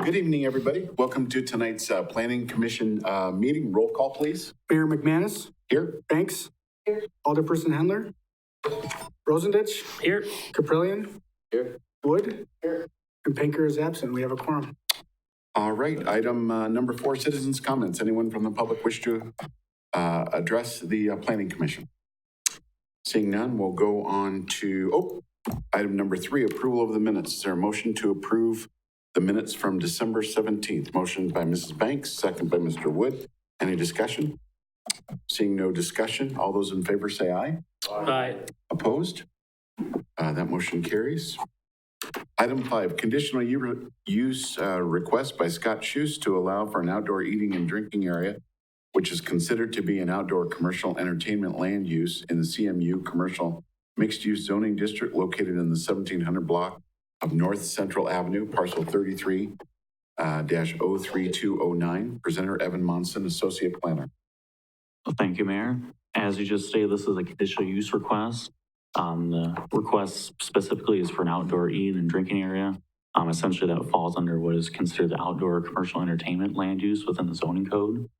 Good evening, everybody. Welcome to tonight's Planning Commission meeting. Roll call, please. Mayor McManus. Here. Banks. Here. Alderperson Hendler. Rosendich. Here. Caprillion. Here. Wood. Here. And Pinker is absent. We have a quorum. All right. Item number 4, citizens' comments. Anyone from the public wish to address the Planning Commission? Seeing none, we'll go on to item number 3, approval of the minutes. Is there a motion to approve the minutes from December 17th? Motion by Mrs. Banks, second by Mr. Wood. Any discussion? Seeing no discussion, all those in favor say aye. Aye. Opposed? That motion carries. Item 5, conditional use request by Scott Shust to allow for an outdoor eating and drinking area, which is considered to be an outdoor commercial entertainment land use in the CMU Commercial Mixed Use Zoning District located in the 1700 block of North Central Avenue, parcel 33-03209. Presenter Evan Monson, Associate Planner. Well, thank you, Mayor. As you just stated, this is a conditional use request. The request specifically is for an outdoor eating and drinking area. Essentially, that falls under what is considered the outdoor commercial entertainment land use within the zoning code.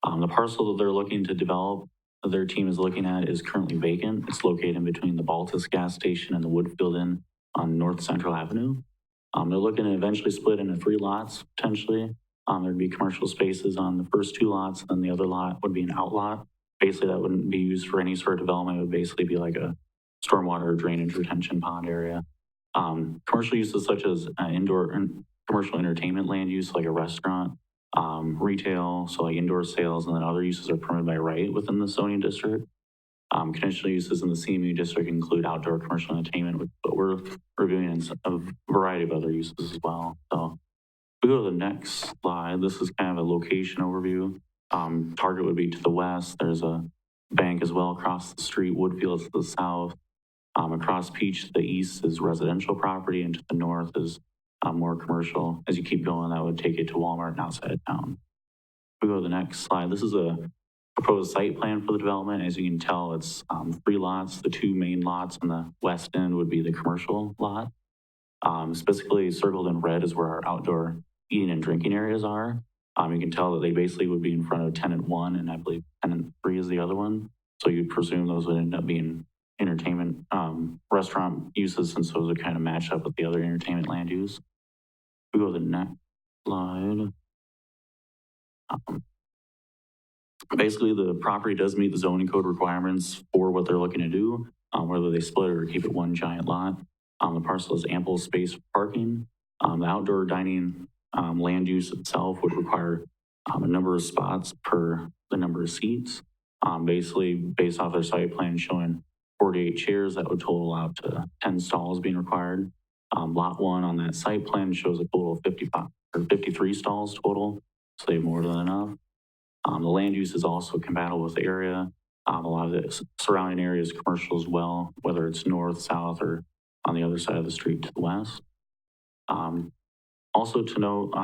The parcel that they're looking to develop, their team is looking at, is currently vacant. It's located in between the Baltus gas station and the Woodfield Inn on North Central Avenue. They're looking to eventually split into 3 lots, potentially. There'd be commercial spaces on the first 2 lots, and then the other lot would be an outlot. Basically, that wouldn't be used for any sort of development. It would basically be like a stormwater drainage retention pond area. Commercial uses such as indoor and commercial entertainment land use, like a restaurant, retail, so like indoor sales, and then other uses are permitted by right within the zoning district. Conditional uses in the CMU district include outdoor commercial entertainment, but we're reviewing a variety of other uses as well. So we go to the next slide. This is kind of a location overview. Target would be to the west. There's a bank as well across the street. Woodfield to the south. Across Peach to the east is residential property, and to the north is more commercial. As you keep going, that would take you to Walmart and outside of town. We go to the next slide. This is a proposed site plan for the development. As you can tell, it's 3 lots. The 2 main lots on the west end would be the commercial lot. Specifically circled in red is where our outdoor eating and drinking areas are. You can tell that they basically would be in front of tenant 1, and I believe tenant 3 is the other one. So you'd presume those would end up being entertainment restaurant uses, since those would kind of match up with the other entertainment land use. We go to the next slide. Basically, the property does meet the zoning code requirements for what they're looking to do, whether they split it or keep it one giant lot. The parcel has ample space for parking. The outdoor dining land use itself would require a number of spots per the number of seats. Basically, based off their site plan showing 48 chairs, that would total out to 10 stalls being required. Lot 1 on that site plan shows a total of 53 stalls total, so they have more than enough. The land use is also compatible with the area. A lot of the surrounding area is commercial as well, whether it's north, south, or on the other side of the street to the west. Also to note,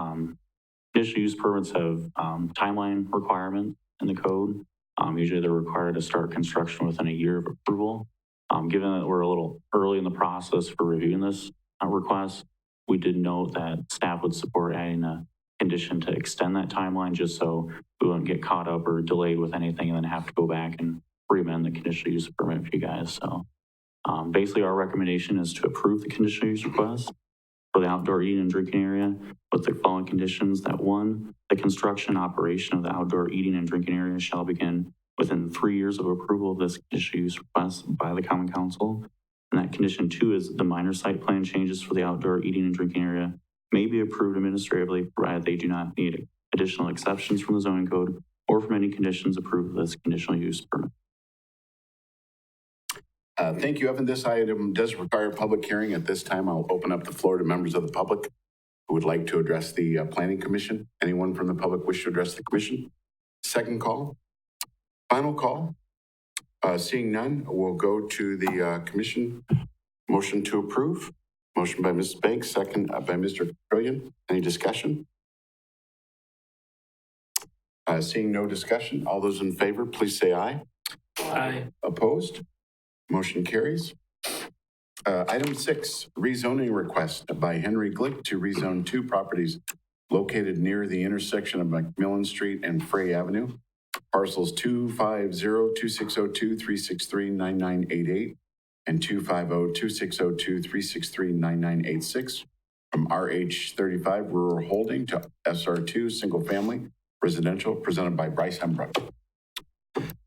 conditional use permits have timeline requirements in the code. Usually they're required to start construction within a year of approval. Given that we're a little early in the process for reviewing this request, we did note that staff would support adding a condition to extend that timeline, just so we wouldn't get caught up or delayed with anything and then have to go back and re-amend the conditional use permit for you guys. So basically our recommendation is to approve the conditional use request for the outdoor eating and drinking area with the following conditions: that 1, the construction and operation of the outdoor eating and drinking area shall begin within 3 years of approval of this conditional use request by the Common Council. And that condition 2 is the minor site plan changes for the outdoor eating and drinking area may be approved administratively, provided they do not need additional exceptions from the zoning code or from any conditions approved of this conditional use permit. Thank you, Evan. This item does require a public hearing. At this time, I'll open up the floor to members of the public who would like to address the Planning Commission. Anyone from the public wish to address the Commission? Second call. Final call. Seeing none, we'll go to the Commission. Motion to approve. Motion by Mrs. Banks, second by Mr. Caprillion. Any discussion? Seeing no discussion, all those in favor, please say aye. Aye. Opposed? Motion carries. Item 6, rezoning request by Henry Glick to rezone 2 properties located near the intersection of McMillan Street and Frey Avenue, parcels 250-2602-363-9988 and 250-2602-363-9986 from RH 35 Rural Holding to SR2 Single Family Residential, presented by Bryce Hembrook.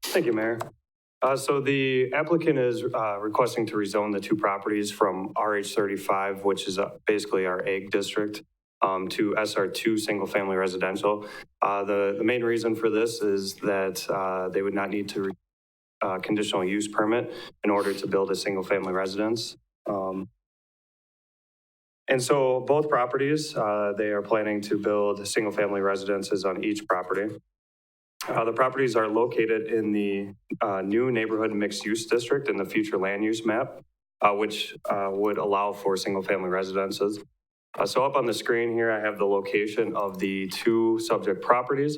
Thank you, Mayor. So the applicant is requesting to rezone the two properties from RH 35, which is basically our egg district, to SR2 Single Family Residential. The main reason for this is that they would not need to conditional use permit in order to build a single family residence. And so both properties, they are planning to build single family residences on each property. The properties are located in the new neighborhood mixed use district in the future land use map, which would allow for single family residences. So up on the screen here, I have the location of the two subject properties.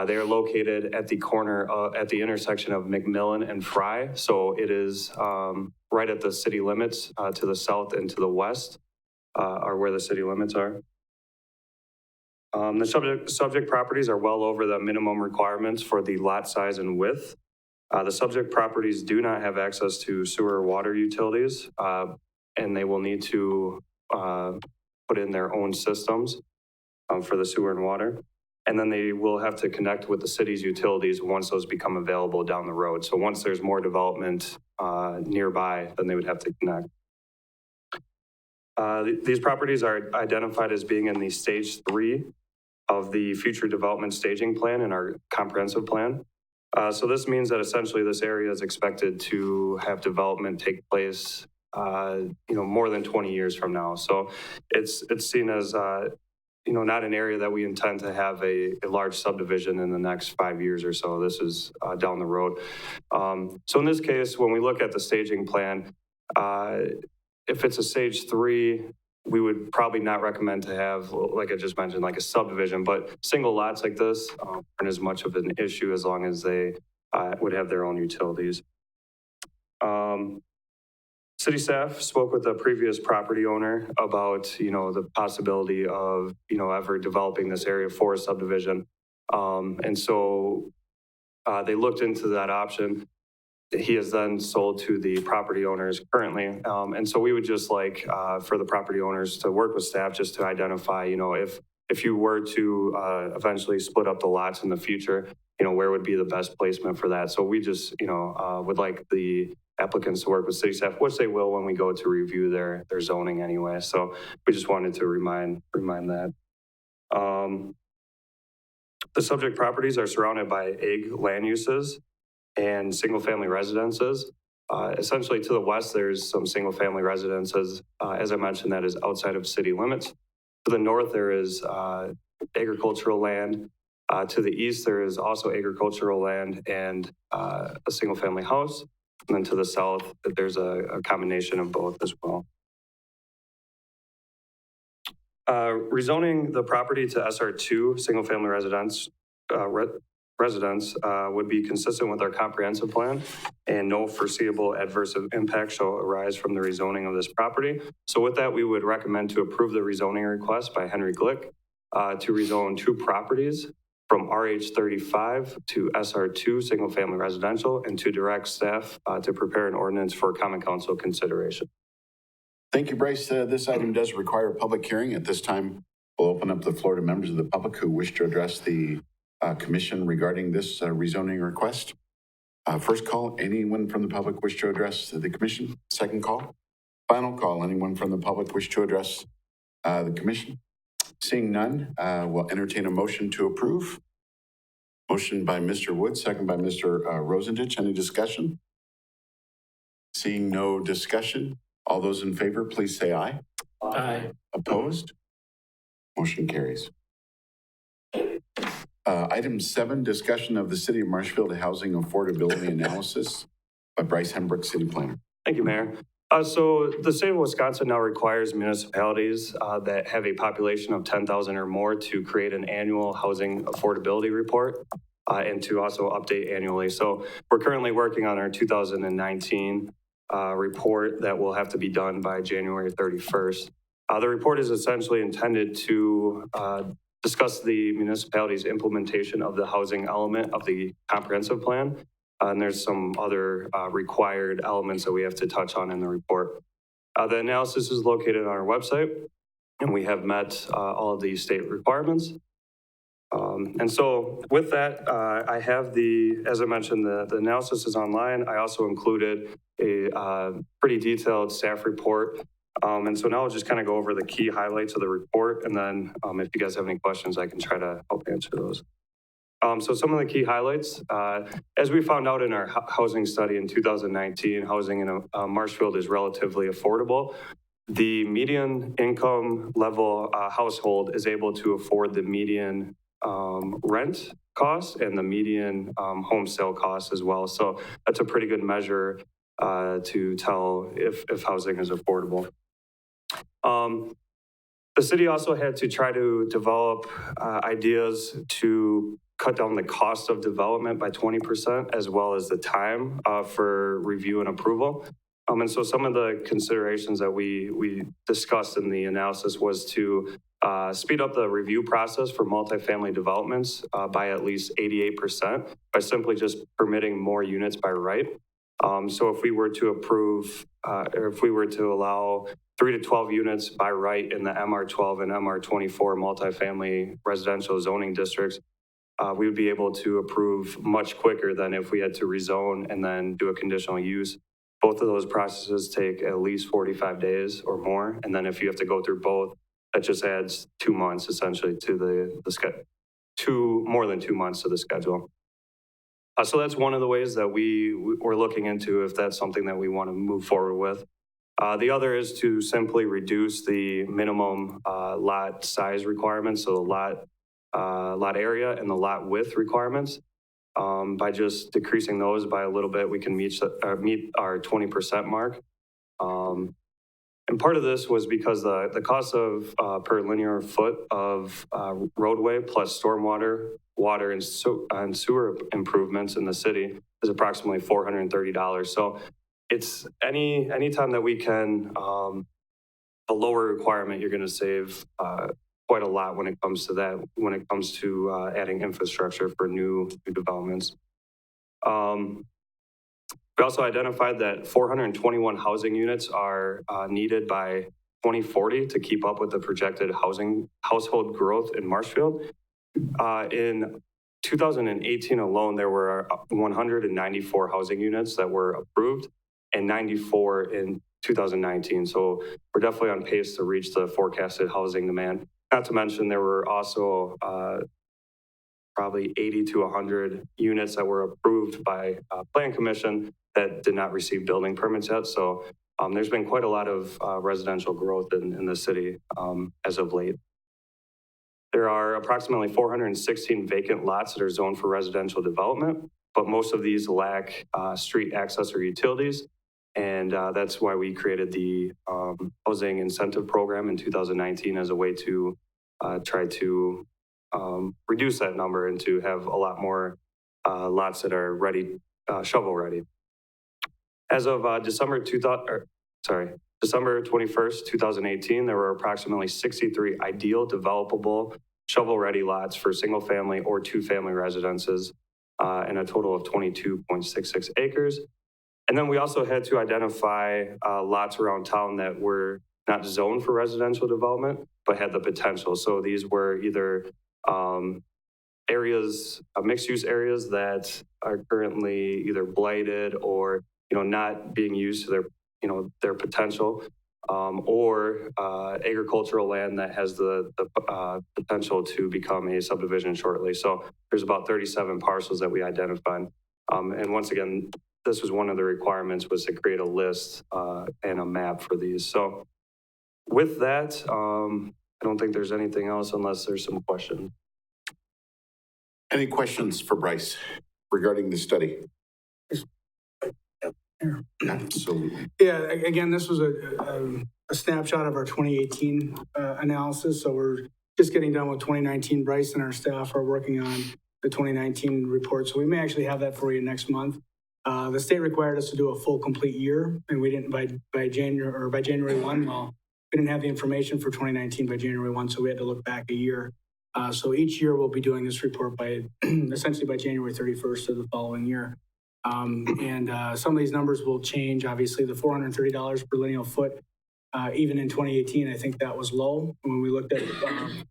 They are located at the corner, at the intersection of McMillan and Frey. So it is right at the city limits to the south and to the west are where the city limits are. The subject properties are well over the minimum requirements for the lot size and width. The subject properties do not have access to sewer or water utilities, and they will need to put in their own systems for the sewer and water. And then they will have to connect with the city's utilities once those become available down the road. So once there's more development nearby, then they would have to connect. These properties are identified as being in the stage 3 of the future development staging plan in our comprehensive plan. So this means that essentially this area is expected to have development take place, more than 20 years from now. So it's seen as, not an area that we intend to have a large subdivision in the next 5 years or so. This is down the road. So in this case, when we look at the staging plan, if it's a stage 3, we would probably not recommend to have, like I just mentioned, like a subdivision, but single lots like this aren't as much of an issue as long as they would have their own utilities. City staff spoke with the previous property owner about, the possibility of, ever developing this area for a subdivision. And so they looked into that option. He has then sold to the property owners currently. And so we would just like for the property owners to work with staff just to identify, if you were to eventually split up the lots in the future, where would be the best placement for that. So we just, would like the applicants to work with city staff, which they will when we go to review their zoning anyway. So we just wanted to remind that. The subject properties are surrounded by egg land uses and single-family residences. Essentially to the west, there's some single-family residences. As I mentioned, that is outside of city limits. To the north, there is agricultural land. To the east, there is also agricultural land and a single-family house. And then to the south, there's a combination of both as well. Rezoning the property to SR2, single-family residence would be consistent with our comprehensive plan, and no foreseeable adverse impact shall arise from the rezoning of this property. So with that, we would recommend to approve the rezoning request by Henry Glick to rezone two properties from RH 35 to SR2 single family residential, and to direct staff to prepare an ordinance for common council consideration. Thank you, Bryce. This item does require a public hearing. At this time, we'll open up the floor to members of the public who wish to address the commission regarding this rezoning request. First call, anyone from the public wish to address the commission? Second call, final call, anyone from the public wish to address the commission? Seeing none, we'll entertain a motion to approve. Motion by Mr. Wood, second by Mr. Rosendich. Any discussion? Seeing no discussion, all those in favor, please say aye. Aye. Opposed? Motion carries. Item 7, discussion of the City of Marshfield housing affordability analysis by Bryce Hembrook, City Planner. Thank you, Mayor. So the state of Wisconsin now requires municipalities that have a population of 10,000 or more to create an annual housing affordability report and to also update annually. So we're currently working on our 2019 report that will have to be done by January 31st. The report is essentially intended to discuss the municipality's implementation of the housing element of the comprehensive plan. And there's some other required elements that we have to touch on in the report. The analysis is located on our website, and we have met all of the state requirements. And so with that, I have as I mentioned, the analysis is online. I also included a pretty detailed staff report. And so now I'll just kind of go over the key highlights of the report. And then if you guys have any questions, I can try to help answer those. So some of the key highlights, as we found out in our housing study in 2019, housing in Marshfield is relatively affordable. The median income level household is able to afford the median rent cost and the median home sale cost as well. So that's a pretty good measure to tell if housing is affordable. The city also had to try to develop ideas to cut down the cost of development by 20%, as well as the time for review and approval. And so some of the considerations that we discussed in the analysis was to speed up the review process for multifamily developments by at least 88% by simply just permitting more units by right. So if we were to approve, or if we were to allow 3 to 12 units by right in the MR12 and MR24 multifamily residential zoning districts, we would be able to approve much quicker than if we had to rezone and then do a conditional use. Both of those processes take at least 45 days or more. And then if you have to go through both, that just adds 2 months essentially to the schedule, more than 2 months to the schedule. So that's one of the ways that we're looking into if that's something that we want to move forward with. The other is to simply reduce the minimum lot size requirements, so the lot area and the lot width requirements. By just decreasing those by a little bit, we can meet our 20% mark. And part of this was because the cost of per linear foot of roadway plus stormwater, water, and sewer improvements in the city is approximately $430. So it's anytime that we can, a lower requirement, you're going to save quite a lot when it comes to that, when it comes to adding infrastructure for new developments. We also identified that 421 housing units are needed by 2040 to keep up with the projected household growth in Marshfield. In 2018 alone, there were 194 housing units that were approved and 94 in 2019. So we're definitely on pace to reach the forecasted housing demand. Not to mention there were also probably 80 to 100 units that were approved by Plan Commission that did not receive building permits yet. So there's been quite a lot of residential growth in the city as of late. There are approximately 416 vacant lots that are zoned for residential development, but most of these lack street access or utilities. And that's why we created the housing incentive program in 2019 as a way to try to reduce that number and to have a lot more lots that are ready, shovel ready. As of December 21st, 2018, there were approximately 63 ideal developable shovel-ready lots for single-family or two-family residences and a total of 22.66 acres. And then we also had to identify lots around town that were not zoned for residential development, but had the potential. So these were either areas, mixed-use areas that are currently either blighted or not being used to their potential, or agricultural land that has the potential to become a subdivision shortly. So there's about 37 parcels that we identified. And once again, this was one of the requirements, was to create a list and a map for these. So with that, I don't think there's anything else unless there's some questions. Any questions for Bryce regarding the study? Absolutely. Yeah, again, this was a snapshot of our 2018 analysis. So we're just getting done with 2019. Bryce and our staff are working on the 2019 report. So we may actually have that for you next month. The state required us to do a full complete year, and we didn't by January 1. Well, we didn't have the information for 2019 by January 1, so we had to look back a year. So each year we'll be doing this report by essentially by January 31st of the following year. Some of these numbers will change. Obviously, the $430 per lineal foot, even in 2018, I think that was low. When we looked at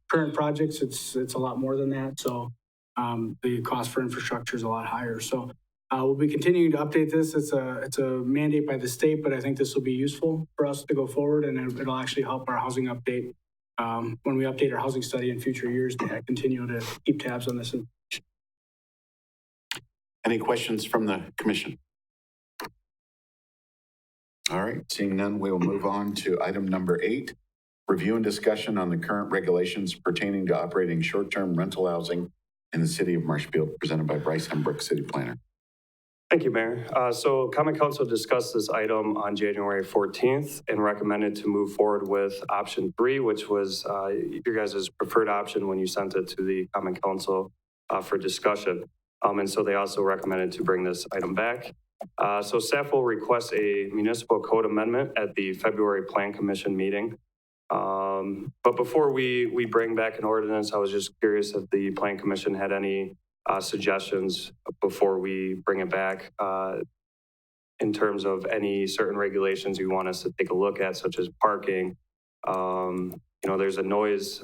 current projects, it's a lot more than that. So the cost for infrastructure is a lot higher. So we'll be continuing to update this. It's a mandate by the state, but I think this will be useful for us to go forward, and it'll actually help our housing update when we update our housing study in future years to continue to keep tabs on this. Any questions from the commission? All right, seeing none, we'll move on to item number 8, review and discussion on the current regulations pertaining to operating short-term rental housing in the City of Marshfield, presented by Bryce Hembrook, City Planner. Thank you, Mayor. So Common Council discussed this item on January 14th and recommended to move forward with option 3, which was your guys' preferred option when you sent it to the Common Council for discussion. And so they also recommended to bring this item back. So staff will request a municipal code amendment at the February Plan Commission meeting. But before we bring back an ordinance, I was just curious if the Plan Commission had any suggestions before we bring it back in terms of any certain regulations you want us to take a look at, such as parking. There's a noise,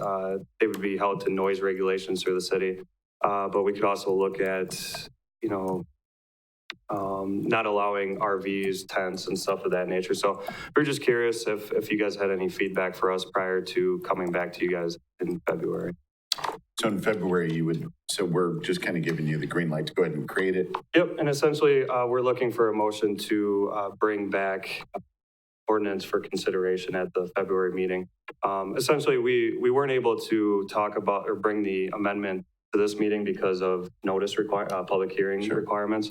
they would be held to noise regulations through the city. But we could also look at, not allowing RVs, tents, and stuff of that nature. So we're just curious if you guys had any feedback for us prior to coming back to you guys in February. So in February, so we're just kind of giving you the green light to go ahead and create it? Yep, and essentially, we're looking for a motion to bring back ordinance for consideration at the February meeting. Essentially, we weren't able to talk about or bring the amendment to this meeting because of notice public hearing requirements.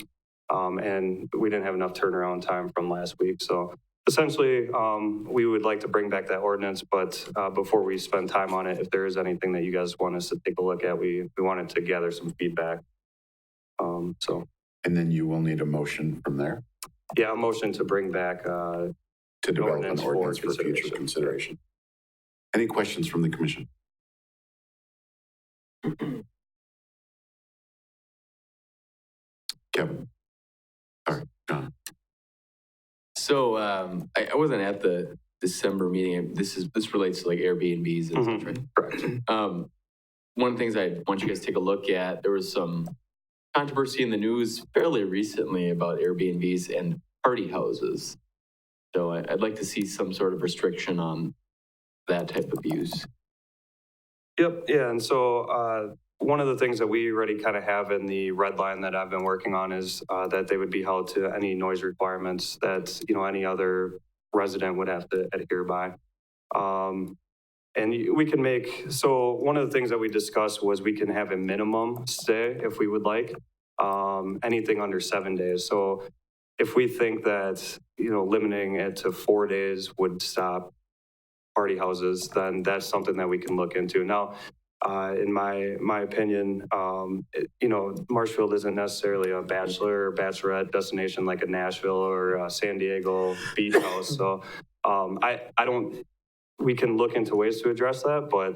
And we didn't have enough turnaround time from last week. So essentially, we would like to bring back that ordinance, but before we spend time on it, if there is anything that you guys want us to take a look at, we wanted to gather some feedback. And then you will need a motion from there? Yeah, a motion to bring back to develop an ordinance for future consideration. Any questions from the commission? Kevin. All right, John. So I wasn't at the December meeting. This relates to like Airbnbs and stuff, right? Correct. One of the things I want you guys to take a look at, there was some controversy in the news fairly recently about Airbnbs and party houses. So I'd like to see some sort of restriction on that type of use. Yep, yeah, and so one of the things that we already kind of have in the red line that I've been working on is that they would be held to any noise requirements that, any other resident would have to adhere by. And we can so one of the things that we discussed was we can have a minimum stay if we would like, anything under 7 days. So if we think that, limiting it to 4 days would stop party houses, then that's something that we can look into. Now, in my opinion, Marshfield isn't necessarily a bachelor or bachelorette destination like a Nashville or a San Diego beach house. So we can look into ways to address that, but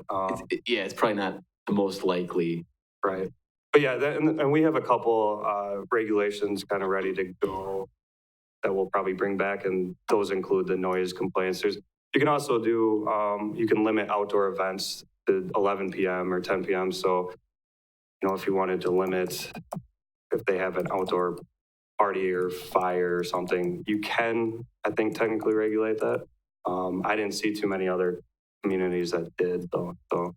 it's probably not the most likely. Right. But yeah, and we have a couple regulations kind of ready to go that we'll probably bring back, and those include the noise complaints. You can also do, you can limit outdoor events to 11 p.m. or 10 p.m. So, if you wanted to limit, if they have an outdoor party or fire or something, you can, I think, technically regulate that. I didn't see too many other communities that did, though. So,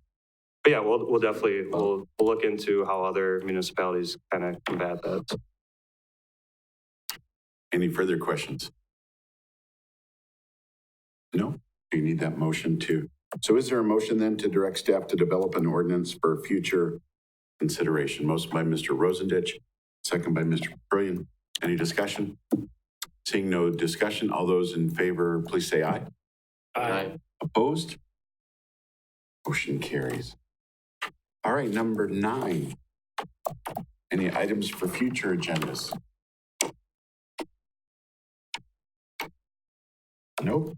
but yeah, we'll definitely, we'll look into how other municipalities kind of combat that. Any further questions? No? Do you need that motion to? So is there a motion then to direct staff to develop an ordinance for future consideration? Motion by Mr. Rosendich, second by Mr. Brilliant. Any discussion? Seeing no discussion, all those in favor, please say aye. Aye. Opposed? Motion carries. All right, number 9. Any items for future agendas? Nope.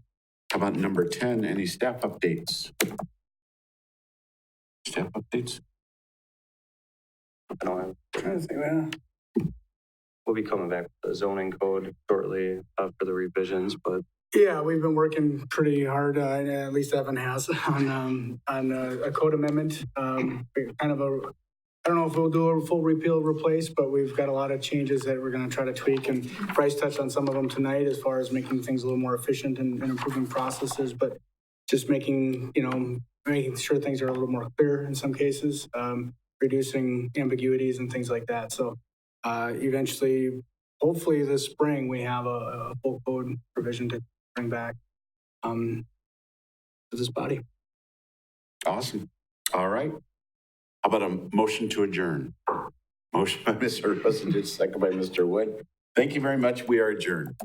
How about number 10, any staff updates? Staff updates? I don't have, Trying to think, yeah. we'll be coming back with the zoning code shortly for the revisions, but Yeah, we've been working pretty hard, at least Evan has, on a code amendment. Kind of I don't know if we'll do a full repeal replace, but we've got a lot of changes that we're going to try to tweak. And Bryce touched on some of them tonight as far as making things a little more efficient and improving processes, but just making sure things are a little more clear in some cases, reducing ambiguities and things like that. So eventually, hopefully this spring, we have a full code provision to bring back to this body. Awesome. All right. How about a motion to adjourn? Motion by Mr. Russell, second by Mr. Wood. Thank you very much. We are adjourned.